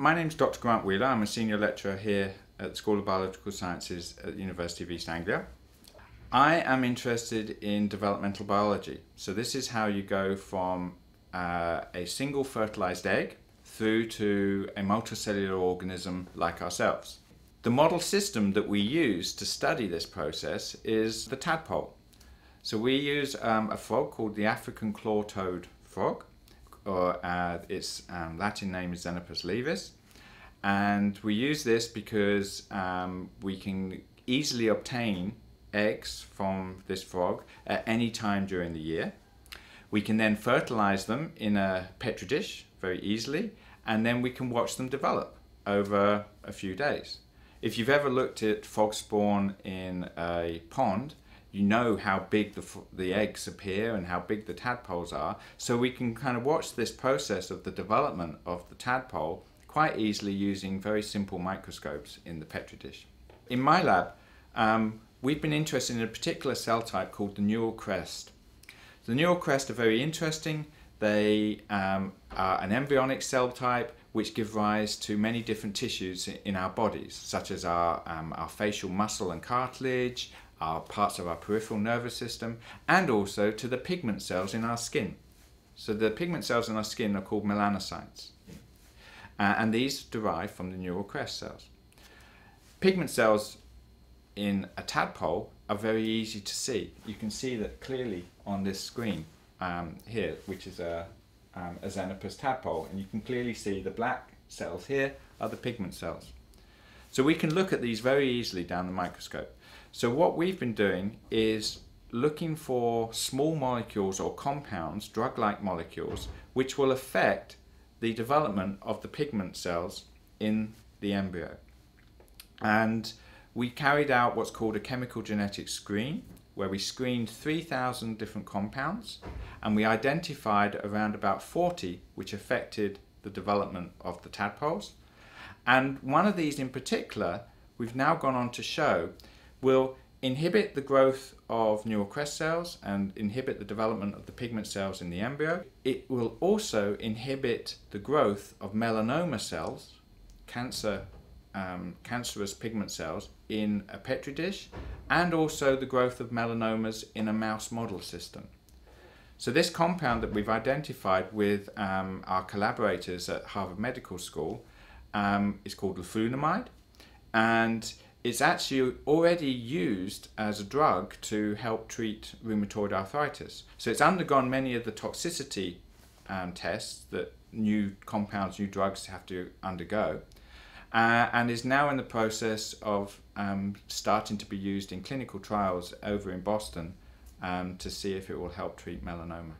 My name's Dr. Grant Wheeler. I'm a senior lecturer here at the School of Biological Sciences at the University of East Anglia. I am interested in developmental biology. So this is how you go from a single fertilized egg through to a multicellular organism like ourselves. The model system that we use to study this process is the tadpole. So we use a frog called the African claw-toed frog, or its Latin name is Xenopus laevis, and we use this because we can easily obtain eggs from this frog at any time during the year. We can then fertilize them in a petri dish very easily, and then we can watch them develop over a few days. If you've ever looked at frog spawn in a pond, you know how big the eggs appear and how big the tadpoles are, so we can kind of watch this process of the development of the tadpole quite easily using very simple microscopes in the petri dish. In my lab, we've been interested in a particular cell type called the neural crest. The neural crest are very interesting. They are an embryonic cell type which give rise to many different tissues in our bodies, such as our facial muscle and cartilage, parts of our peripheral nervous system, and also to the pigment cells in our skin. So the pigment cells in our skin are called melanocytes, and these derive from the neural crest cells. Pigment cells in a tadpole are very easy to see. You can see that clearly on this screen here, which is a Xenopus tadpole, and you can clearly see the black cells here are the pigment cells. So we can look at these very easily down the microscope. So what we've been doing is looking for small molecules or compounds, drug-like molecules, which will affect the development of the pigment cells in the embryo. And we carried out what's called a chemical genetic screen, where we screened 3,000 different compounds, and we identified around about 40 which affected the development of the tadpoles. And one of these in particular, we've now gone on to show, will inhibit the growth of neural crest cells and inhibit the development of the pigment cells in the embryo. It will also inhibit the growth of melanoma cells, cancerous pigment cells, in a petri dish, and also the growth of melanomas in a mouse model system. So this compound that we've identified with our collaborators at Harvard Medical School is called leflunomide, and it's actually already used as a drug to help treat rheumatoid arthritis. So it's undergone many of the toxicity tests that new compounds, new drugs have to undergo, and is now in the process of starting to be used in clinical trials over in Boston to see if it will help treat melanoma.